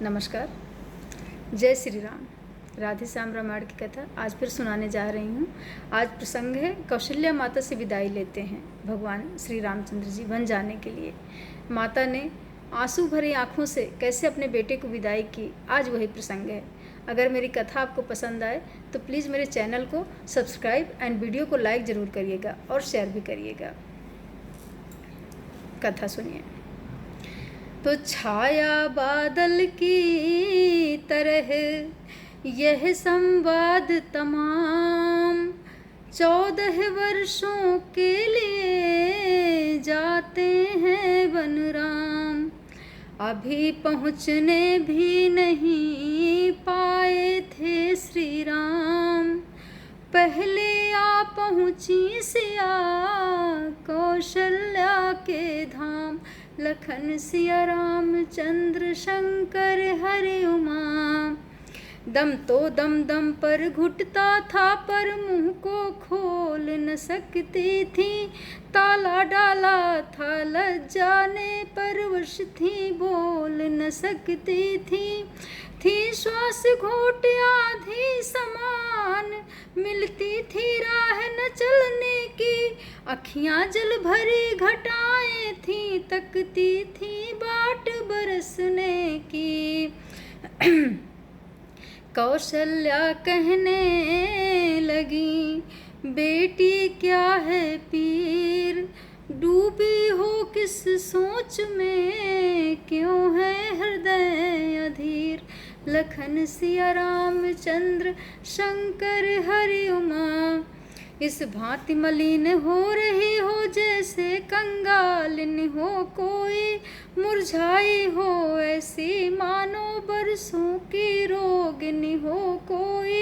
नमस्कार। जय श्री राम। राधे श्याम रामायण की कथा आज फिर सुनाने जा रही हूँ। आज प्रसंग है कौशल्या माता से विदाई लेते हैं भगवान श्री रामचंद्र जी वन जाने के लिए। माता ने आंसू भरी आँखों से कैसे अपने बेटे को विदाई की, आज वही प्रसंग है। अगर मेरी कथा आपको पसंद आए तो प्लीज़ मेरे चैनल को सब्सक्राइब एंड वीडियो को लाइक ज़रूर करिएगा और शेयर भी करिएगा। कथा सुनिए। तो छाया बादल की तरह यह संवाद तमाम 14 वर्षों के लिए जाते हैं वन राम। अभी पहुँचने भी नहीं पाए थे श्री राम, पहले आ पहुँची सिया कौशल्या के धाम। लखन सिया रामचंद्र शंकर हरि उमा। दम तो दम दम पर घुटता था पर मुंह को खोल न सकती थी। ताला डाला था लज्जा ने परवश थी बोल न सकती थी श्वास घोट आधी समान मिलती थी राह न चलने की। अखियां जल भरी घटाएं थी तकती थी बाट बरसने की। कौशल्या कहने लगी बेटी क्या है पीर, डूबी हो किस सोच में क्यों है हृदय अधीर। लखन सिया रामचंद्र शंकर हरि उमा। इस भांति मलिन हो रही हो जैसे कंगालिन हो कोई, मुरझाई हो ऐसी मानो बरसों की रोगिनी हो कोई।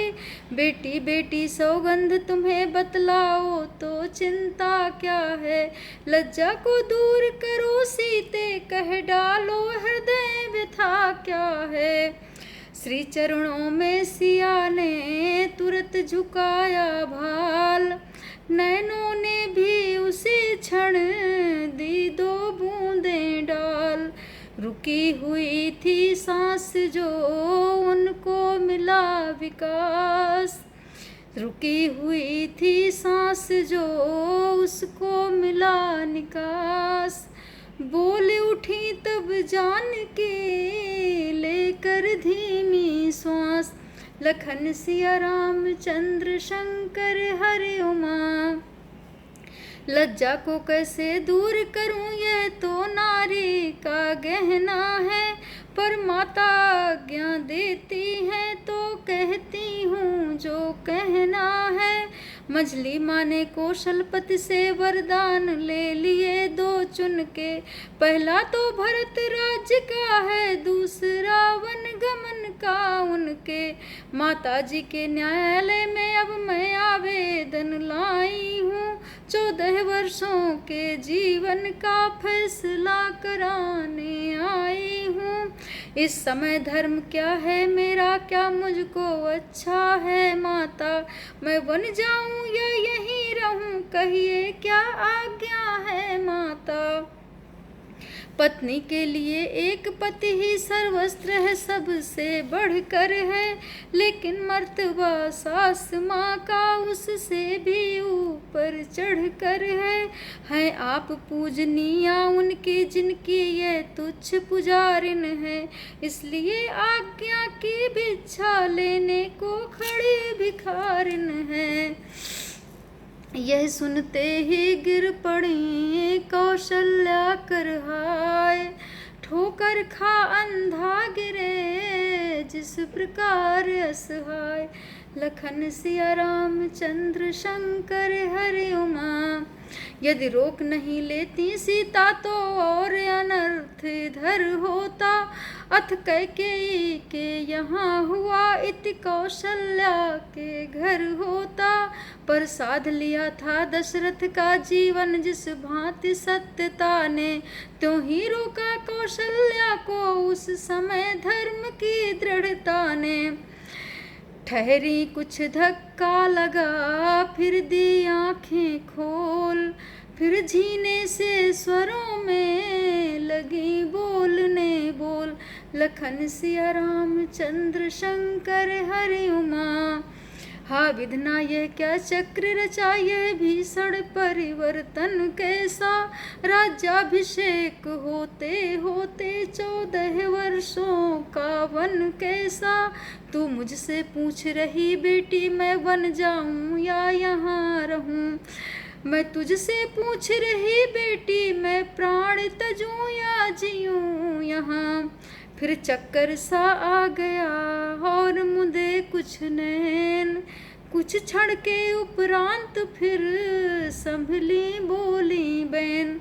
बेटी बेटी सौगंध तुम्हें बतलाओ तो चिंता क्या है, लज्जा को दूर करो सीते कह डालो हृदय व्यथा क्या है। श्री चरणों में सिया ने तुरंत झुकाया भाल, नैनों ने भी उसी क्षण दी 2 बूंदें डाल। रुकी हुई थी सांस जो उनको मिला विकास, रुकी हुई थी सांस जो उसको मिला निकास। बोल उठी तब जान के लेकर धीमी श्वास। लखन सिया रामचंद्र शंकर हरि उमा। लज्जा को कैसे दूर करूं यह तो नारी का गहना है, पर माता आज्ञा देती है तो कहती हूँ जो कहना है। मझली माँ ने कौशलपति से वरदान ले लिए 2 चुन के, पहला तो भरत राज्य का है दूसरा वन गमन का उनके। माता जी के न्यायालय में अब मैं आवेदन लाई हूँ, 14 वर्षों के जीवन का फैसला कराने आई हूँ। इस समय धर्म क्या है मेरा, क्या मुझको अच्छा है माता, मैं वन जाऊं या यहीं रहूं कहिए क्या आज्ञा है माता। पत्नी के लिए एक पति ही सर्वस्त्र है सबसे बढ़कर है, लेकिन मर्तबा सास माँ का उससे भी ऊपर चढ़कर है आप पूजनीया उनकी जिनकी यह तुच्छ पुजारिन है, इसलिए आज्ञा की भिक्षा लेने को खड़ी भिखारिन है। यह सुनते ही गिर पड़ी कौशल्या करहाय, ठोकर खा अंधा गिरे जिस प्रकार असहाय। लखन सिया रामचंद्र शंकर हरि उमा। यदि रोक नहीं लेती सीता तो और अनर्थ इधर होता, अथ कैकेयी के यहाँ हुआ इति कौशल्या के घर होता। पर साध लिया था दशरथ का जीवन जिस भांति सत्यता ने, त्यों ही रोका कौशल्या को उस समय धर्म की दृढ़ता ने। ठहरी कुछ धक्का लगा फिर दी आँखें खोल, फिर झीने से स्वरों में लगी बोलने बोल। लखन सिया राम चंद्र शंकर हरि उमा। हा विधना यह क्या चक्र रचा, यह भीषण परिवर्तन कैसा। राज्याभिषेक होते होते 14 वर्षों का वन कैसा। तू मुझसे पूछ रही बेटी, मैं वन जाऊं या यहाँ रहूं। मैं तुझसे पूछ रही बेटी, मैं प्राण तजूं या जीऊं यहाँ। फिर चक्कर सा आ गया और मुदे कुछ नैन, कुछ क्षण के उपरांत फिर संभली बोली बैन।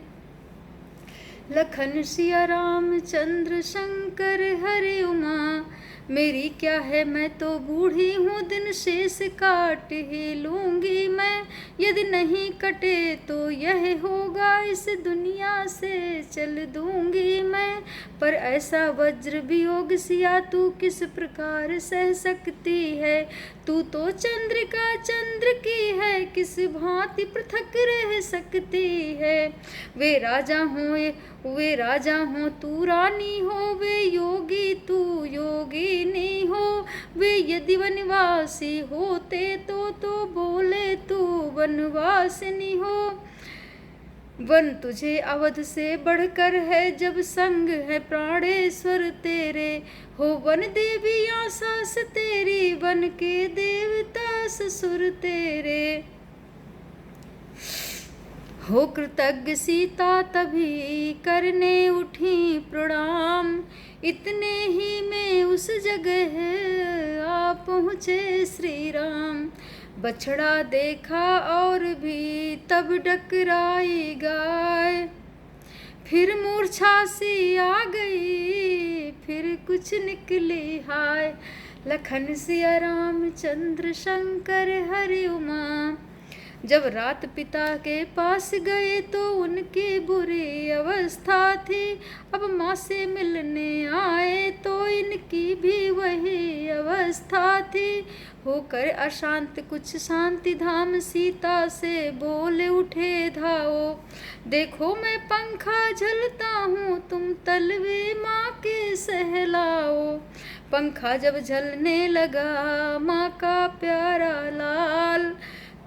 लखन सिया राम चंद्र शंकर हरि उमा। मेरी क्या है, मैं तो बूढ़ी हूँ, दिन शेष काट ही लूँगी मैं। यदि नहीं कटे तो यह होगा, इस दुनिया से चल दूँगी मैं। पर ऐसा वज्र वियोग सिया तू किस प्रकार सह सकती है। तू तो चंद्रिका चंद्र की है, किस भांति पृथक रह सकती है। वे राजा हो तू रानी हो, वे योगी तू योगिनी हो। वे यदि वनवासी होते तो बोले तू वनवासिनी हो। वन तुझे अवध से बढ़कर है, जब संग है प्राणेश्वर तेरे। हो वन देवी आसास तेरी, वन के देवता ससुर तेरे। हो कृतज्ञ सीता तभी करने उठी प्रणाम। इतने ही में उस जगह आ पहुँचे श्री राम। बछड़ा देखा और भी तब डकराई गाय। फिर मूर्छा सी आ गई, फिर कुछ निकली हाय। लखन सिया राम चंद्र शंकर हरि उमा। जब रात पिता के पास गए तो उनकी बुरी अवस्था थी। अब माँ से मिलने आए तो इनकी भी वही अवस्था थी। होकर अशांत कुछ शांति धाम, सीता से बोले उठे धाओ। देखो मैं पंखा झलता हूँ, तुम तलवे माँ के सहलाओ। पंखा जब झलने लगा, माँ का प्यारा लाल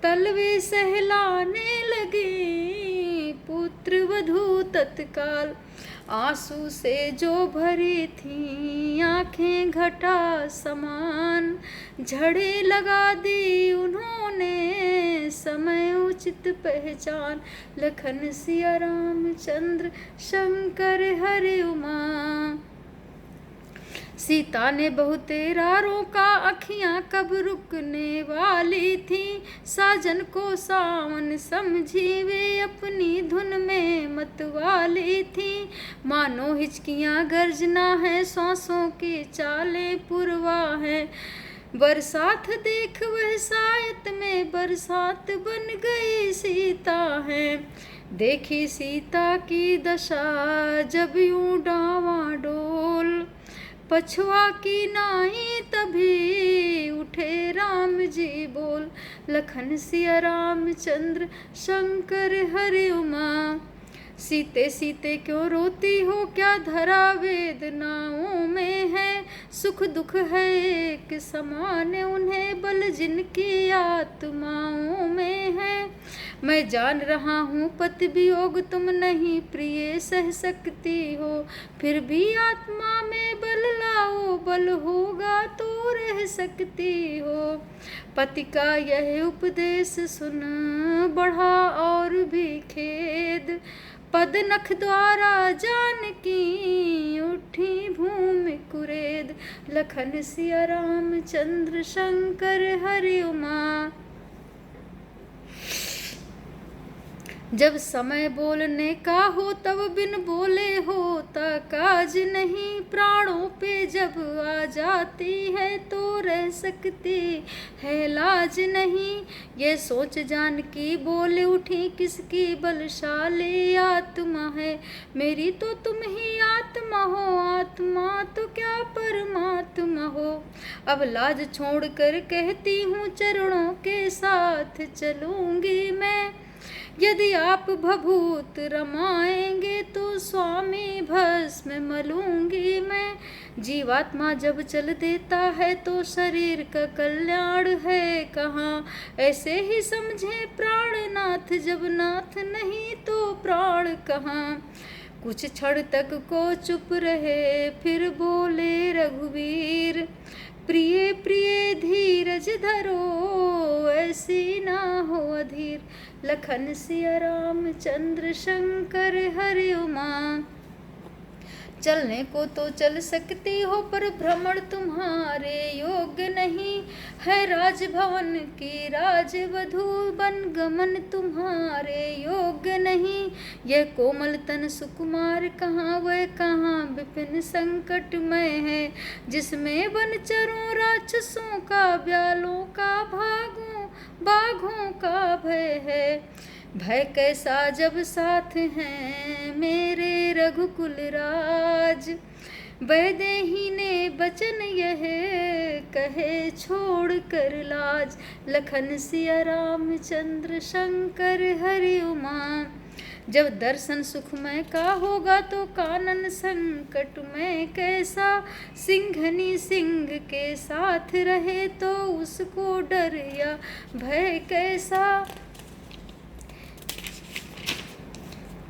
तलवे सहलाने लगे पुत्र वधू तत्काल। आंसू से जो भरी थी आंखें घटा समान, झड़े लगा दी उन्होंने समय उचित पहचान। लखन सिया राम चंद्र शंकर हरि उमा। सीता ने बहुतेरा रोका, अखियां कब रुकने वाली थी। साजन को सावन समझी, वे अपनी धुन में मतवाली थी। मानो हिचकियां गर्जना है, सांसों की चालें पुरवा है। बरसात देख वह सायत में बरसात बन गई सीता है। देखी सीता की दशा जब यूं डावाडोल, पछुआ की नाई तभी उठे राम जी बोल। लखन सिया राम चंद्र शंकर हरि उमा। सीते सीते क्यों रोती हो, क्या धरा वेदनाओं में है। सुख दुख है एक समान उन्हें, बल जिनकी आत्माओं में है। मैं जान रहा हूँ पति वियोग तुम नहीं प्रिय सह सकती हो। फिर भी आत्मा में बल लाओ, बल होगा तो रह सकती हो। पति का यह उपदेश सुन बढ़ा और भी खेद। पद नख द्वारा जानकी उठी भूमि कुरेद। लखन सिया राम चंद्र शंकर हरि उमा। जब समय बोलने का हो तब बिन बोले होता काज नहीं। प्राणों पे जब आ जाती है तो रह सकती है लाज नहीं। ये सोच जान की बोले उठी, किसकी बलशाली आत्मा है। मेरी तो तुम ही आत्मा हो, आत्मा तो क्या परमात्मा हो। अब लाज छोड़ कर कहती हूँ चरणों के साथ चलूंगी मैं। यदि आप भभूत रमाएंगे तो स्वामी भस्म मलूंगी मैं। जीवात्मा जब चल देता है तो शरीर का कल्याण है कहाँ। ऐसे ही समझे प्राणनाथ, जब नाथ नहीं तो प्राण कहाँ। कुछ क्षण तक को चुप रहे फिर बोले रघुवीर, प्रिय प्रिय धीरज धरो ऐसी ना हो अधीर। लखन सिया राम चंद्र शंकर हरि उमा। चलने को तो चल सकती हो पर भ्रमण तुम्हारे योग्य नहीं है। राजभवन की राजवधू बन गमन तुम्हारे योग्य नहीं। यह कोमल तन सुकुमार कहाँ, वह कहाँ विपिन संकटमय है। जिसमें वनचरों राक्षसों का, ब्यालों का, बाघों का भय है। भय कैसा जब साथ हैं मेरे रघुकुल राज। वैदेही ने बचन यह कहे छोड़ कर लाज। लखन सिया राम चंद्र शंकर हरि उमा। जब दर्शन सुखमय का होगा तो कानन संकट में कैसा। सिंघनी सिंह के साथ रहे तो उसको डर या भय कैसा।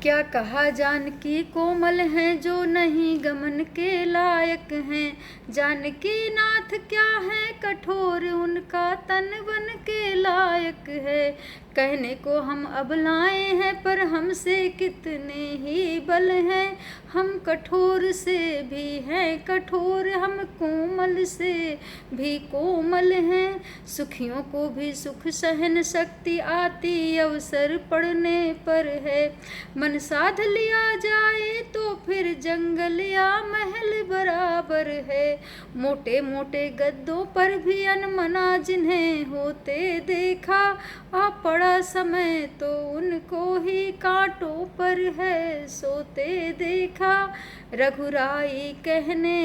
क्या कहा जानकी कोमल हैं जो नहीं गमन के लायक हैं। जानकी नाथ क्या है कठोर, उनका तन वन के लायक है। कहने को हम अब लाए हैं पर हमसे कितने ही बल हैं। हम कठोर से भी हैं कठोर, हम कोमल से भी कोमल हैं। सुखियों को भी सुख सहन शक्ति आती अवसर पड़ने पर है। मन साध लिया जाए तो फिर जंगल या महल बराबर है। मोटे मोटे गद्दों पर भी अनमना जिन्हें होते देखा। आ पड़ा समय तो उनको ही कांटों पर है सोते देखा। रघुराई कहने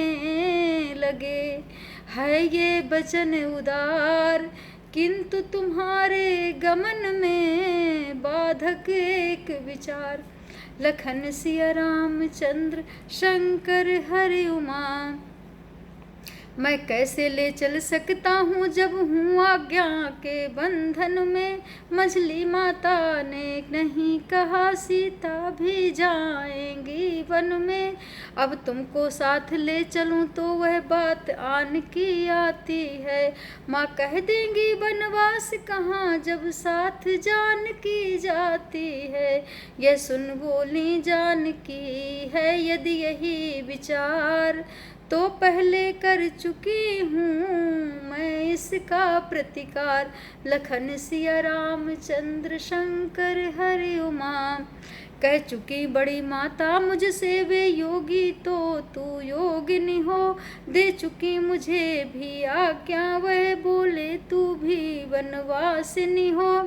लगे है ये वचन उदार, किंतु तुम्हारे गमन में बाधक एक विचार। लखन सिया राम चंद्र शंकर हरि उमा। मैं कैसे ले चल सकता हूँ जब हूँ आज्ञा के बंधन में। मछली माता ने नहीं कहा सीता भी जाएंगी वन में। अब तुमको साथ ले चलूँ तो वह बात आन की आती है। माँ कह देंगी वनवास कहाँ जब साथ जान की जाती है। यह सुन बोली जानकी है यदि यही विचार, तो पहले कर चुकी हूँ मैं इसका प्रतिकार। लखन सिया राम चंद्र शंकर हरि उमा। कह चुकी बड़ी माता मुझसे वे योगी तो तू योगिनी हो। दे चुकी मुझे भी आज्ञा वह बोले तू भी वनवासिनी हो।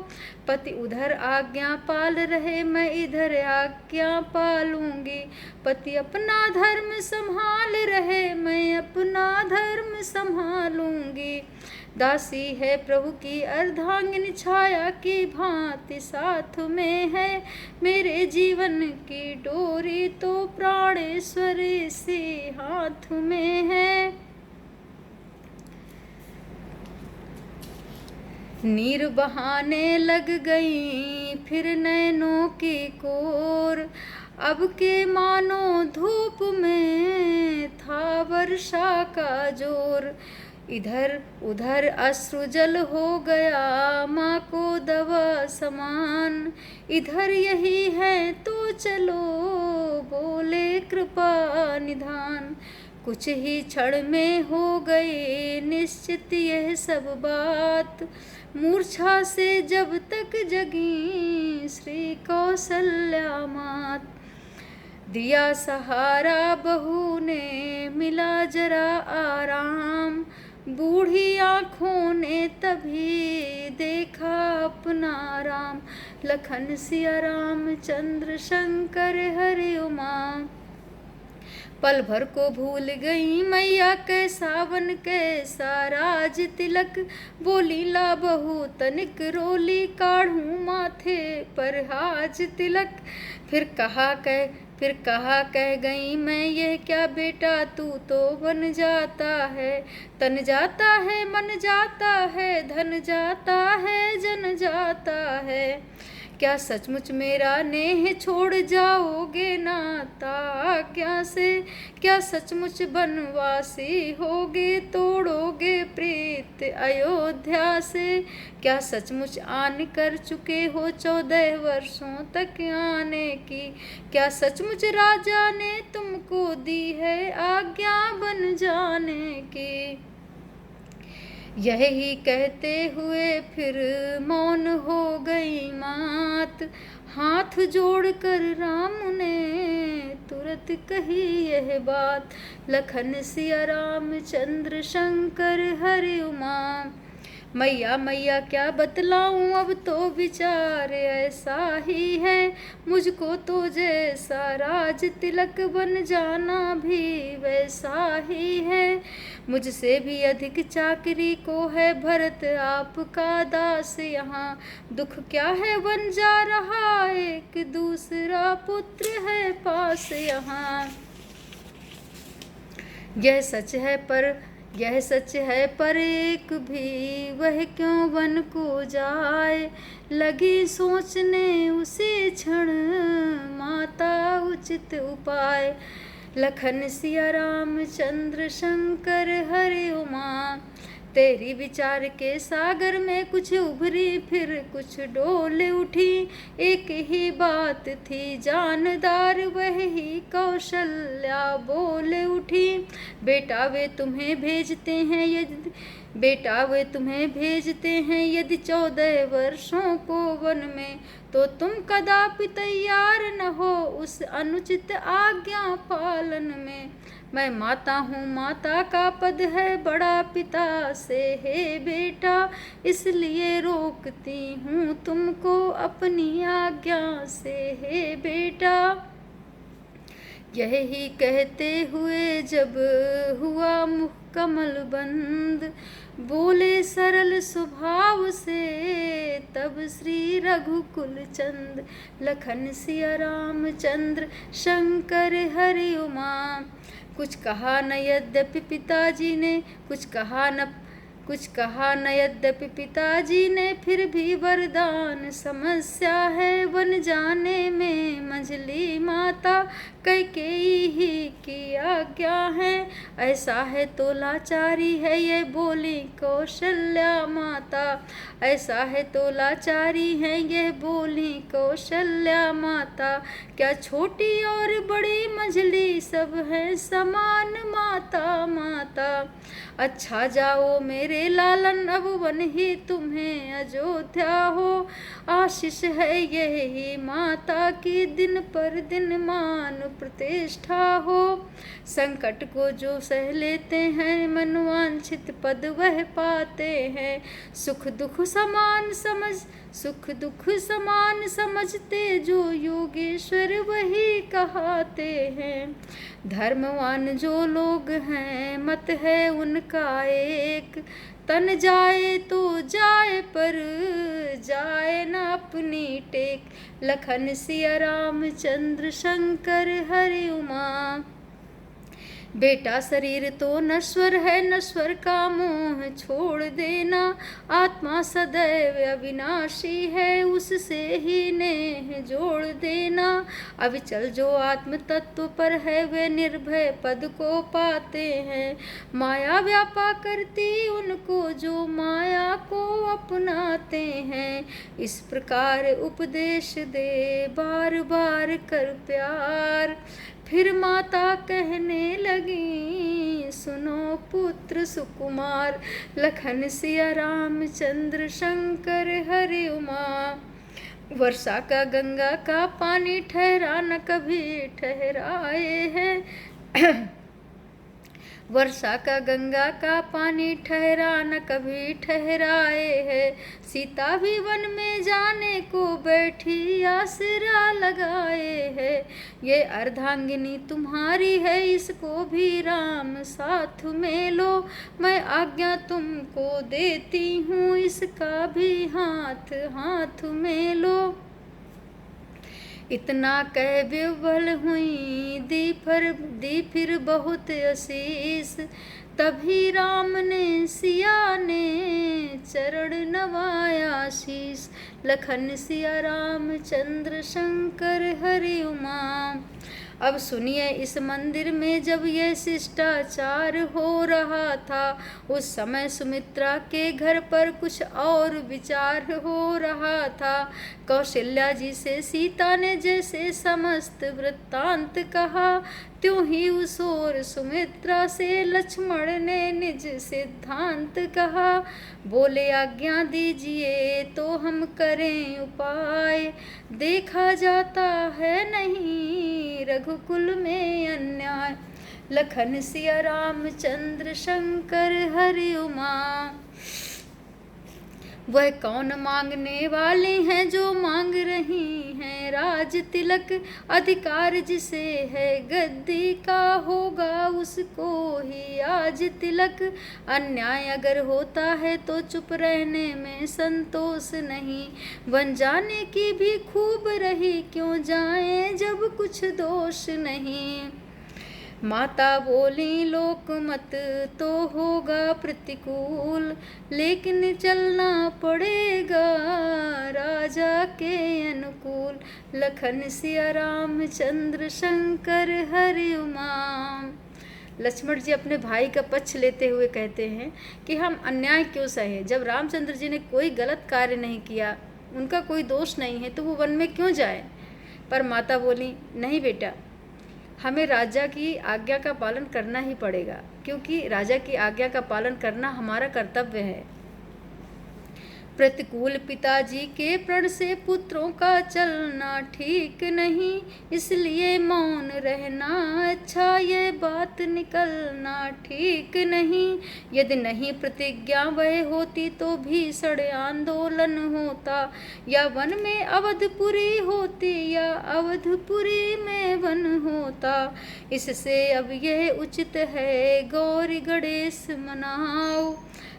पति उधर आज्ञा पाल रहे मैं इधर आज्ञा पालूंगी। पति अपना धर्म संभाल रहे मैं अपना धर्म संभालूंगी। दासी है प्रभु की अर्धांगिनी छाया की भांति साथ में है। मेरे जीवन की डोरी तो प्राणेश्वर से हाथ में है। नीर बहाने लग गई फिर नैनों की कोर। अब के मानो धूप में था वर्षा का जोर। इधर उधर अश्रु जल हो गया माँ को दवा समान। इधर यही है तो चलो बोले कृपा निधान। कुछ ही क्षण में हो गई निश्चित यह सब बात। मूर्छा से जब तक जगी श्री कौशल्या मात। दिया सहारा बहू ने मिला जरा आराम। बूढ़ी आँखों ने तभी देखा अपना राम। लखन सिया राम चंद्र शंकर हरि उमा। पल भर को भूल गई मैया कैसा वन कैसा राज तिलक। बोली ला बहू तनिक रोली काढ़ूं माथे पर हाज तिलक। फिर कहा कह गई मैं यह क्या बेटा तू तो बन जाता है। तन जाता है मन जाता है धन जाता है जन जाता है। क्या सचमुच मेरा नेह छोड़ जाओगे नाता आज्ञा से। क्या सचमुच बनवासी होगे तोड़ोगे प्रीत अयोध्या से। क्या सचमुच आन कर चुके हो 14 वर्षों तक आने की। क्या सचमुच राजा ने तुमको दी है आज्ञा बन जाने की। यही कहते हुए फिर मौन हो गई मात। हाथ जोड़कर राम ने तुरंत कही यह बात। लखन सिया रामचंद्र शंकर हरि उमा। मैया मैया क्या बतलाऊं अब तो विचार ऐसा ही है। मुझको तो जैसा राज तिलक बन जाना भी वैसा ही है। मुझसे भी अधिक चाकरी को है भरत आपका दास यहाँ। दुख क्या है बन जा रहा एक दूसरा पुत्र है पास यहाँ। यह सच है पर एक भी वह क्यों वन को जाए। लगी सोचने उसी क्षण माता उचित उपाय। लखन सिया रामचंद्र शंकर हरि उमा। तेरी विचार के सागर में कुछ उभरी फिर कुछ डोल उठी। एक ही बात थी जानदार वह ही कौशल्या बोल उठी। बेटा वे तुम्हें भेजते हैं यदि 14 वर्षों को वन में। तो तुम कदापि तैयार न हो उस अनुचित आज्ञा पालन में। मैं माता हूँ माता का पद है बड़ा पिता से हे बेटा। इसलिए रोकती हूँ तुमको अपनी आज्ञा से हे बेटा। यही कहते हुए जब हुआ मुख कमल बंद। बोले सरल स्वभाव से तब श्री रघुकुल चंद। लखन सिया रामचंद्र शंकर हरि उमा। कुछ कहा न यद्यपि पिताजी ने फिर भी वरदान समस्या है वन जाने में मंझली माता कैकेयी ही की आज्ञा है। ऐसा है तो लाचारी है ये बोली कौशल्या माता। ऐसा है तो लाचारी है यह बोली कौशल्या माता। क्या छोटी और बड़ी मंझली सब है समान माता माता। अच्छा जाओ मेरे लालन अब वन ही तुम्हें अयोध्या हो। आशीष है यही माता की दिन पर दिन मान प्रतिष्ठा हो। संकट को जो सह लेते हैं मनवांछित पद वह पाते हैं। सुख दुख समान समझते जो योगेश्वर वही कहते हैं। धर्मवान जो लोग हैं मत है उनका एक। तन जाए तो जाए पर जाए न अपनी टेक। लखन सिया रामचंद्र शंकर हरि उमा। बेटा शरीर तो नश्वर है नश्वर का मोह छोड़ देना। आत्मा सदैव अविनाशी है उससे ही नेह जोड़ देना। अविचल जो आत्म तत्व पर है वे निर्भय पद को पाते हैं। माया व्यापा करती उनको जो माया को अपनाते हैं। इस प्रकार उपदेश दे बार बार कर प्यार। फिर माता कहने लगी सुनो पुत्र सुकुमार। लखन सिया रामचंद्र शंकर हरि उमा। वर्षा का गंगा का पानी ठहरा न कभी ठहराए हैं। वर्षा का गंगा का पानी ठहरा न कभी ठहराए है। सीता भी वन में जाने को बैठी आसरा लगाए है। ये अर्धांगिनी तुम्हारी है, इसको भी राम साथ में लो। मैं आज्ञा तुमको देती हूँ, इसका भी हाथ हाथ में लो। इतना कह विह्वल हुई दी फिर बहुत आशीष। तभी राम ने सिया ने चरण नवाया शीस। लखन सिया राम चंद्र शंकर हरि उमा। अब सुनिए, इस मंदिर में जब यह शिष्टाचार हो रहा था, उस समय सुमित्रा के घर पर कुछ और विचार हो रहा था। कौशल्या जी से सीता ने जैसे समस्त वृत्तांत कहा, त्यों ही उस ओर सुमित्रा से लक्ष्मण ने निज सिद्धांत कहा। बोले आज्ञा दीजिए तो हम करें उपाय, देखा जाता है नहीं रघुकुल में अन्याय। लखन सिया राम चंद्र शंकर हरि उमा। वह कौन मांगने वाले हैं जो मांग रही हैं राज तिलक। अधिकार जिसे है गद्दी का होगा उसको ही आज तिलक। अन्याय अगर होता है तो चुप रहने में संतोष नहीं। बन जाने की भी खूब रही क्यों जाए जब कुछ दोष नहीं। माता बोली लोकमत तो होगा प्रतिकूल, लेकिन चलना पड़ेगा राजा के अनुकूल। लखन सिया राम चंद्र शंकर हरि उमा। लक्ष्मण जी अपने भाई का पक्ष लेते हुए कहते हैं कि हम अन्याय क्यों सहे, जब रामचंद्र जी ने कोई गलत कार्य नहीं किया, उनका कोई दोष नहीं है, तो वो वन में क्यों जाए। पर माता बोली नहीं बेटा, हमें राजा की आज्ञा का पालन करना ही पड़ेगा, क्योंकि राजा की आज्ञा का पालन करना हमारा कर्तव्य है। प्रतिकूल पिताजी के प्रण से पुत्रों का चलना ठीक नहीं, इसलिए मौन रहना अच्छा, ये बात निकलना ठीक नहीं। यदि नहीं प्रतिज्ञा वह होती तो भीषण आंदोलन होता, या वन में अवधपुरी होती या अवधपुरी में वन होता। इससे अब यह उचित है गौरी गणेश मनाओ,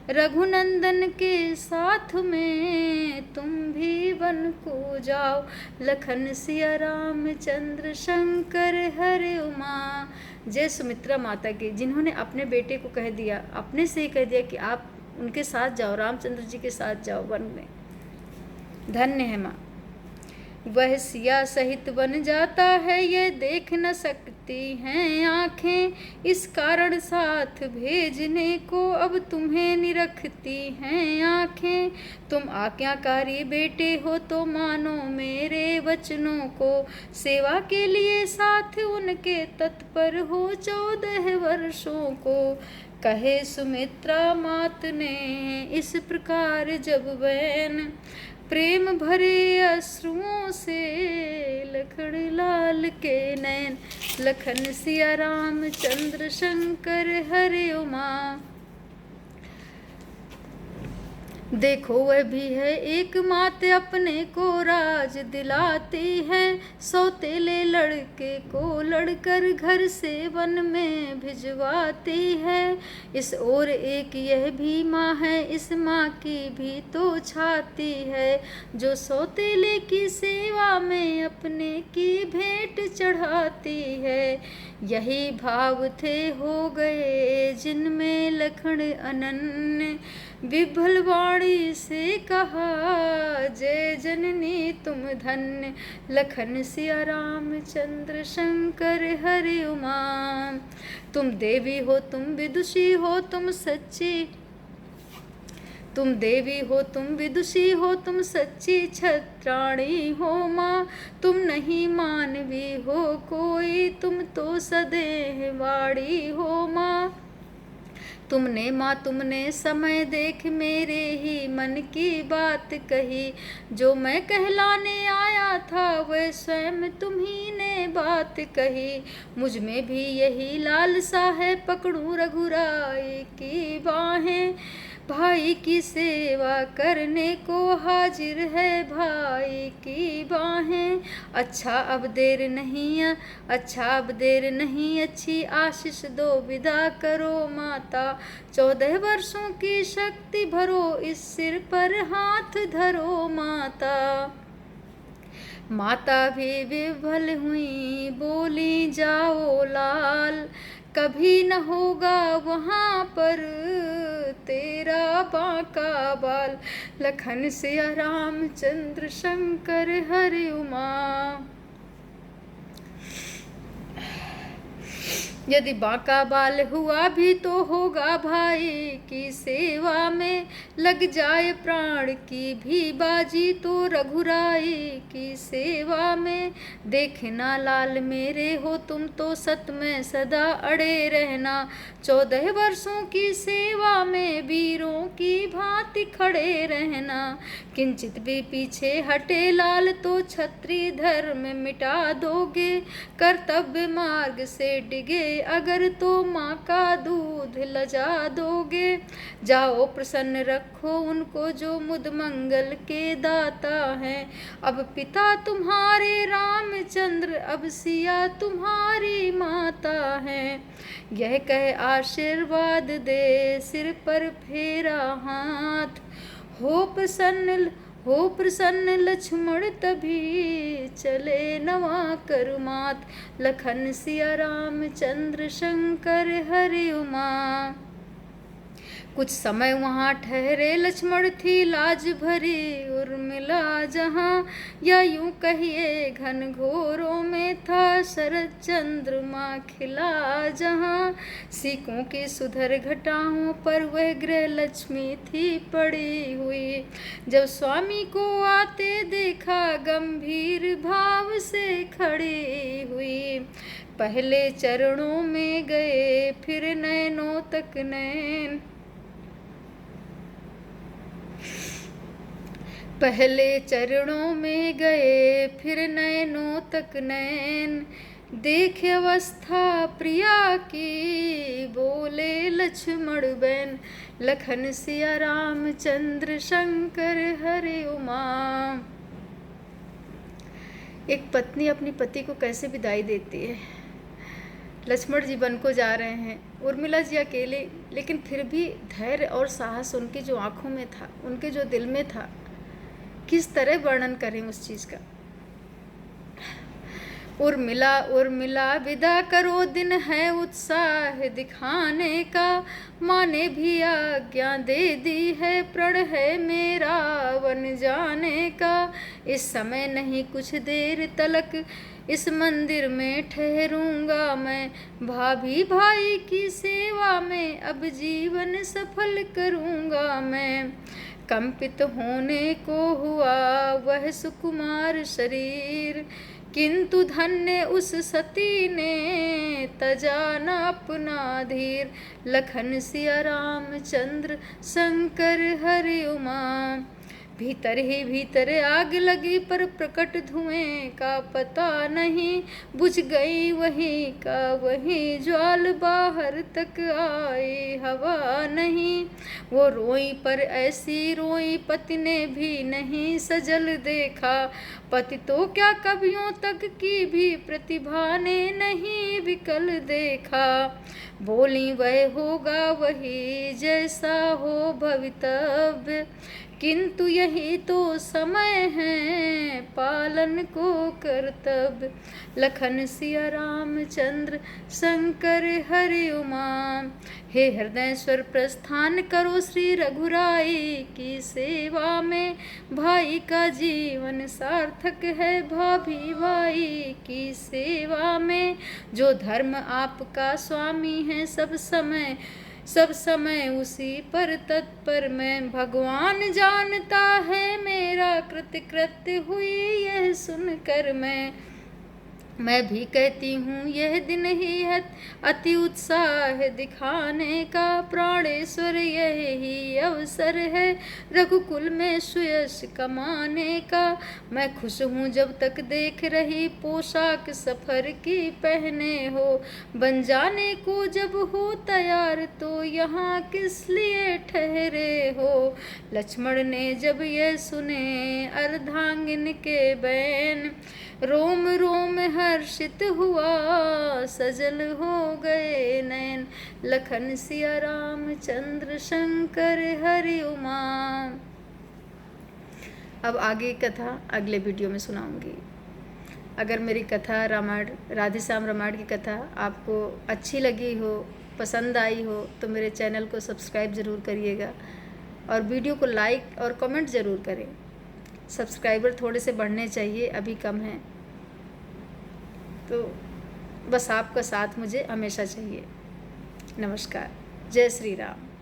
रघुनंदन के साथ में तुम भी वन को जाओ। लखन सिया राम चंद्र शंकर हरि उमा। जय सुमित्रा माता की, जिन्होंने अपने बेटे को कह दिया, अपने से ही कह दिया कि आप उनके साथ जाओ, रामचंद्र जी के साथ जाओ वन में। धन्य है माँ। वह सिया सहित वन जाता है, ये देख न सकती हैं आँखें, इस कारण साथ भेजने को अब तुम्हें निरखती हैं आँखें। तुम आज्ञाकारी बेटे हो तो मानो मेरे वचनों को, सेवा के लिए साथ उनके तत्पर हो 14 वर्षों को। कहे सुमित्रा मात ने इस प्रकार जब बहन, प्रेम भरे अश्रुओं से लखन लाल के नैन। लखन सिया राम चंद्र शंकर हरि उमा। देखो वह भी है एक मात अपने को राज दिलाती है, सौतेले लड़के को लड़कर घर से वन में भिजवाती है। इस ओर एक यह भी माँ है, इस माँ की भी तो छाती है, जो सौतेले की सेवा में अपने की भेंट चढ़ाती है। यही भाव थे हो गए जिनमें लखन अनन्य, विभल वाणी से कहा जय जननी तुम धन्य। लखन सिया राम चंद्र शंकर हरि उमा। तुम देवी हो तुम विदुषी हो तुम सच्ची, तुम देवी हो तुम विदुषी हो तुम सच्ची छत्राणी हो माँ। तुम नहीं मानवी हो कोई, तुम तो सदेह वाणी हो माँ। तुमने माँ तुमने समय देख मेरे ही मन की बात कही, जो मैं कहलाने आया था वह स्वयं तुम्ही ने बात कही। मुझ में भी यही लालसा है पकड़ूं रघुराई की बाहें, भाई की सेवा करने को हाजिर है भाई की बाहें। अच्छा अब देर नहीं, अच्छा अब देर नहीं, अच्छी आशीष दो विदा करो माता। 14 वर्षों की शक्ति भरो इस सिर पर हाथ धरो माता। माता भी विह्वल हुई बोली जाओ लाल, कभी न होगा वहाँ पर तेरा बांका बाल। लखन सिया रामचंद्र शंकर हरि उमा। यदि बांका बाल हुआ भी तो होगा भाई की सेवा में, लग जाए प्राण की भी बाजी तो रघुराई की सेवा में। देखना लाल मेरे हो तुम तो सत में सदा अड़े रहना, 14 वर्षों की सेवा में वीरों की भांति खड़े रहना। किंचित भी पीछे हटे लाल तो क्षत्रिय धर्म मिटा दोगे, कर्तव्य मार्ग से डिगे अगर तो माँ का दूध लजा दोगे। जाओ प्रसन्न रखो उनको जो मुद मंगल के दाता हैं, अब पिता तुम्हारे रामचंद्र अब सिया तुम्हारी माता हैं। यह कह आशीर्वाद दे सिर पर फेरा हाथ, हो प्रसन्न लक्ष्मण तभी चले नवा कर मात। लखन सिया रामचंद्र शंकर हरि उमा। कुछ समय वहाँ ठहरे लक्ष्मण थी लाज भरी उर्मिला जहाँ, या यूं कहिए घन घोरों में था शरद चंद्रमा खिला जहाँ। सीकों की सुधर घटाओं पर वह गृह लक्ष्मी थी पड़ी हुई, जब स्वामी को आते देखा गंभीर भाव से खड़ी हुई। पहले चरणों में गए फिर नैनों तक नैन, पहले चरणों में गए फिर नैनों तक नैन। देख अवस्था प्रिया की बोले लक्ष्मण बैन, लखन सिया रामचंद्र शंकर हरि उमा। एक पत्नी अपनी पति को कैसे विदाई देती है। लक्ष्मण जी वन को जा रहे हैं, उर्मिला जी अकेले, लेकिन फिर भी धैर्य और साहस उनकी जो आंखों में था, उनके जो दिल में था, किस तरह वर्णन करें उस चीज़ का। उर्मिला उर्मिला विदा करो दिन है उत्साह दिखाने का, माँ ने भी आज्ञा दे दी है प्रण है मेरा वन जाने का। इस समय नहीं कुछ देर तलक इस मंदिर में ठहरूंगा मैं, भाभी भाई की सेवा में अब जीवन सफल करूंगा मैं। कंपित होने को हुआ वह सुकुमार शरीर, किंतु धन्य उस सती ने तजा न अपना धीर। लखन सिया रामचंद्र शंकर हरि उमा। भीतर ही भीतर आग लगी पर प्रकट धुएं का पता नहीं, बुझ गई वहीं का वहीं ज्वाल बाहर तक आई हवा नहीं। वो रोई पर ऐसी रोई पति ने भी नहीं सजल देखा, पति तो क्या कवियों तक की भी प्रतिभा ने नहीं विकल देखा। बोली वह होगा वही जैसा हो भवितव्य, किंतु यही तो समय है पालन को कर्तव्य। लखन सिया रामचंद्र शंकर हरि उमा। हे हृदयेश्वर प्रस्थान करो श्री रघुराई की सेवा में, भाई का जीवन सार्थक है भाभी भाई की सेवा में। जो धर्म आपका स्वामी है सब समय उसी पर तत्पर मैं, भगवान जानता है मेरा कृत्य हुई यह सुनकर मैं। मैं भी कहती हूँ यह दिन ही है अति उत्साह दिखाने का, प्राणेश्वर यही अवसर है रघुकुल में सुयश कमाने का। मैं खुश हूँ जब तक देख रही पोशाक सफर की पहने हो, बन जाने को जब हो तैयार तो यहाँ किस लिए ठहरे हो। लक्ष्मण ने जब यह सुने अर्धांगिन के बैन, रोम रोम हर्षित हुआ सजल हो गए नैन। लखन सिया राम चंद्र शंकर हरि उमा। अब आगे कथा अगले वीडियो में सुनाऊंगी। अगर मेरी कथा रामायण राधेश्याम रामायण की कथा आपको अच्छी लगी हो, पसंद आई हो, तो मेरे चैनल को सब्सक्राइब ज़रूर करिएगा और वीडियो को लाइक और कमेंट ज़रूर करें। सब्सक्राइबर थोड़े से बढ़ने चाहिए, अभी कम हैं, तो बस आपका साथ मुझे हमेशा चाहिए। नमस्कार, जय श्री राम।